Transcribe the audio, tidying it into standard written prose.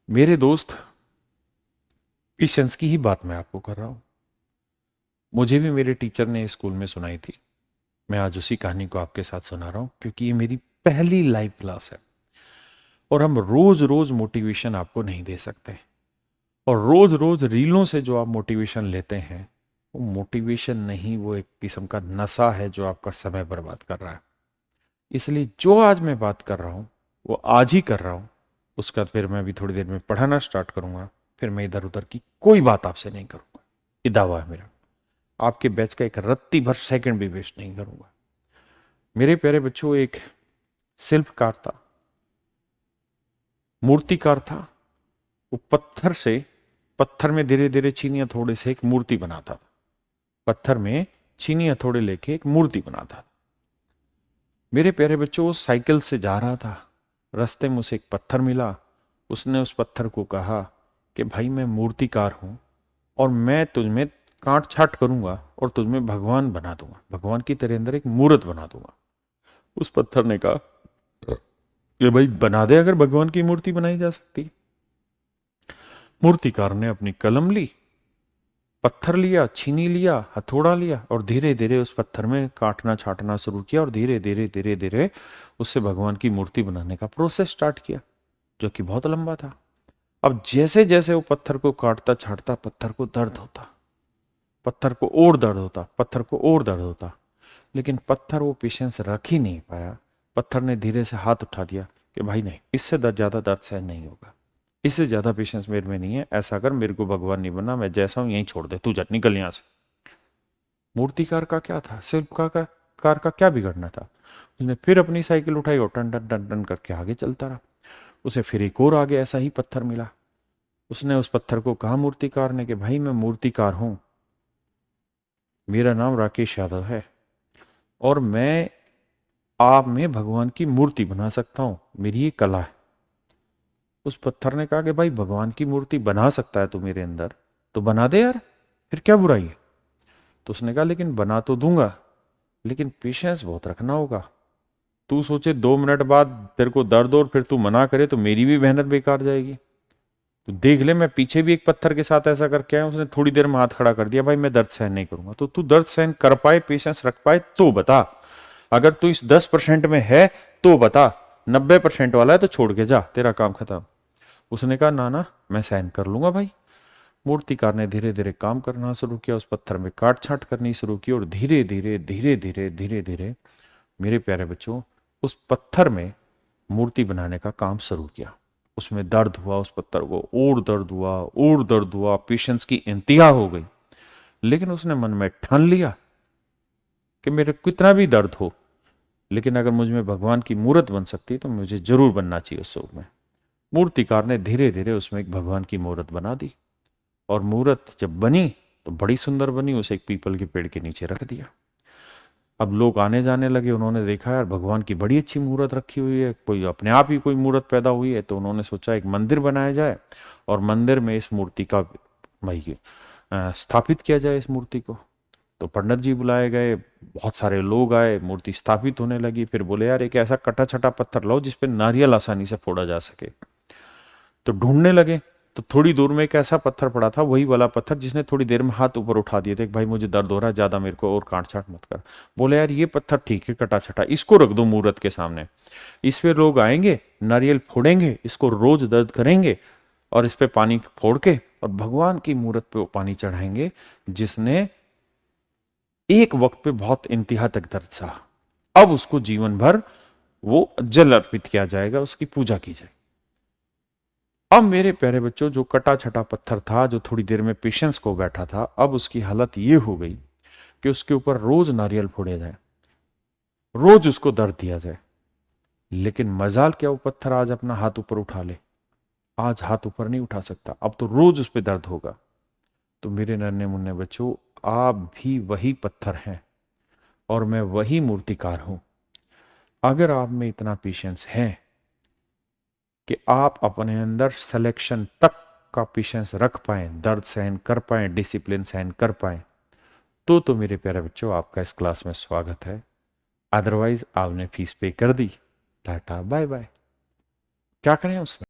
मेरे दोस्त, पेशेंस की ही बात मैं आपको कर रहा हूं। मुझे भी मेरे टीचर ने स्कूल में सुनाई थी। मैं आज उसी कहानी को आपके साथ सुना रहा हूं क्योंकि ये मेरी पहली लाइव क्लास है। और हम रोज रोज मोटिवेशन आपको नहीं दे सकते। और रोज रोज रीलों से जो आप मोटिवेशन लेते हैं, वो मोटिवेशन नहीं, वो एक किस्म का नशा है जो आपका समय बर्बाद कर रहा है। इसलिए जो आज मैं बात कर रहा हूं वो आज ही कर रहा हूं। उसका फिर मैं भी थोड़ी देर में पढ़ाना स्टार्ट करूंगा। फिर मैं इधर उधर की कोई बात आपसे नहीं करूंगा। ये दावा है मेरा। आपके बैच का एक रत्ती भर सेकंड भी वेस्ट नहीं करूंगा। मेरे प्यारे बच्चों, एक शिल्पकार था, मूर्तिकार था। वो पत्थर में धीरे धीरे चीनी हथौड़े से एक मूर्ति बनाता था। पत्थर में चीनी हथौड़े लेके एक मूर्ति बनाता था। मेरे प्यारे बच्चों, वो साइकिल से जा रहा था। रास्ते में उसे एक पत्थर मिला। उसने उस पत्थर को कहा कि भाई, मैं मूर्तिकार हूं और मैं तुझमें काट छाट करूंगा और तुझमें भगवान बना दूंगा, भगवान की तेरे अंदर एक मूर्त बना दूंगा। उस पत्थर ने कहा कि भाई बना दे, अगर भगवान की मूर्ति बनाई जा सकती। मूर्तिकार ने अपनी कलम ली, पत्थर लिया, छीनी लिया, हथौड़ा लिया और धीरे धीरे उस पत्थर में काटना छाटना शुरू किया और धीरे धीरे धीरे धीरे उससे भगवान की मूर्ति बनाने का प्रोसेस स्टार्ट किया, जो कि बहुत लंबा था। अब जैसे जैसे वो पत्थर को काटता छाटता, पत्थर को दर्द होता, पत्थर को और दर्द होता, पत्थर को और दर्द होता। लेकिन पत्थर वो पेशेंस रख ही नहीं पाया। पत्थर ने धीरे से हाथ उठा दिया कि भाई नहीं, इससे ज्यादा दर्द सहन नहीं होगा, इससे ज्यादा पेशेंस मेरे में नहीं है। ऐसा कर, मेरे को भगवान नहीं बनना, मैं जैसा हूं यहीं छोड़ दे, तू जा, निकल यहां से। मूर्तिकार का क्या था, शिल्पकार का क्या बिगड़ना था। उसने फिर अपनी साइकिल उठाई और टन टन टन टन करके आगे चलता रहा। उसे फिर एक और आगे ऐसा ही पत्थर मिला। उसने उस पत्थर को कहा मूर्तिकार ने कि भाई, मैं मूर्तिकार हूं, मेरा नाम राकेश यादव है और मैं आप में भगवान की मूर्ति बना सकता हूं, मेरी ये कला है। उस पत्थर ने कहा कि भाई, भगवान की मूर्ति बना सकता है तू मेरे अंदर, तो बना दे यार, फिर क्या बुराई है। तो उसने कहा लेकिन बना तो दूंगा, लेकिन पेशेंस बहुत रखना होगा। तू सोचे 2 मिनट बाद तेरे को दर्द और फिर तू मना करे तो मेरी भी मेहनत बेकार जाएगी। तो देख ले, मैं पीछे भी एक पत्थर के साथ ऐसा करके आया, उसने थोड़ी देर में हाथ खड़ा कर दिया, भाई मैं दर्द सहन नहीं करूंगा। तो तू दर्द सहन कर पाए, पेशेंस रख पाए तो बता। अगर तू इस 10% में है तो बता, 90% वाला है तो छोड़ के जा, तेरा काम खत्म। उसने कहा ना ना, मैं सहन कर लूंगा भाई। मूर्तिकार ने धीरे धीरे काम करना शुरू किया, उस पत्थर में काट छाट करनी शुरू की और धीरे धीरे धीरे धीरे धीरे धीरे मेरे प्यारे बच्चों, उस पत्थर में मूर्ति बनाने का काम शुरू किया। उसमें दर्द हुआ, उस पत्थर को और दर्द हुआ और दर्द हुआ, पेशेंस की इंतहा हो गई। लेकिन उसने मन में ठान लिया कि मेरे कितना भी दर्द हो, लेकिन अगर मुझ में भगवान की मूर्त बन सकती है तो मुझे जरूर बनना चाहिए उस रूप में। मूर्तिकार ने धीरे धीरे उसमें एक भगवान की मूर्त बना दी और मूर्त जब बनी तो बड़ी सुंदर बनी। उसे एक पीपल के पेड़ के नीचे रख दिया। अब लोग आने जाने लगे, उन्होंने देखा यार भगवान की बड़ी अच्छी मूर्त रखी हुई है, कोई अपने आप ही कोई मूर्त पैदा हुई है। तो उन्होंने सोचा एक मंदिर बनाया जाए और मंदिर में इस मूर्ति का भाई स्थापित किया जाए इस मूर्ति को। तो पंडित जी बुलाए गए, बहुत सारे लोग आए, मूर्ति स्थापित होने लगी। फिर बोले यार एक ऐसा कटा छटा पत्थर लाओ जिसपे नारियल आसानी से फोड़ा जा सके। तो ढूंढने लगे तो थोड़ी दूर में एक ऐसा पत्थर पड़ा था, वही वाला पत्थर जिसने थोड़ी देर में हाथ ऊपर उठा दिए थे कि भाई मुझे दर्द हो रहा है ज्यादा, मेरे को और काट छाट मत कर। बोले यार ये पत्थर ठीक है कटा छटा, इसको रख दो मूर्त के सामने। इस पे लोग आएंगे, नारियल फोड़ेंगे, इसको रोज दर्द करेंगे और इस पे पानी फोड़ के और भगवान की मूर्त पे वो पानी चढ़ाएंगे जिसने एक वक्त पे बहुत इंतहा तक दर्द सहा। अब उसको जीवन भर वो जल अर्पित किया जाएगा, उसकी पूजा की जाएगी। अब मेरे प्यारे बच्चों, जो कटा छटा पत्थर था, जो थोड़ी देर में पेशेंस को बैठा था, अब उसकी हालत ये हो गई कि उसके ऊपर रोज नारियल फोड़े जाए, रोज उसको दर्द दिया जाए। लेकिन मजाल क्या, वो पत्थर आज अपना हाथ ऊपर उठा ले, आज हाथ ऊपर नहीं उठा सकता, अब तो रोज उस पर दर्द होगा। तो मेरे नन्हे मुन्ने बच्चों, आप भी वही पत्थर हैं और मैं वही मूर्तिकार हूं। अगर आप में इतना पेशेंस है कि आप अपने अंदर सिलेक्शन तक का पेशेंस रख पाए, दर्द सहन कर पाए, डिसिप्लिन सहन कर पाए, तो मेरे प्यारे बच्चों आपका इस क्लास में स्वागत है। अदरवाइज आपने फीस पे कर दी, टाटा बाय बाय, क्या करें उसमें।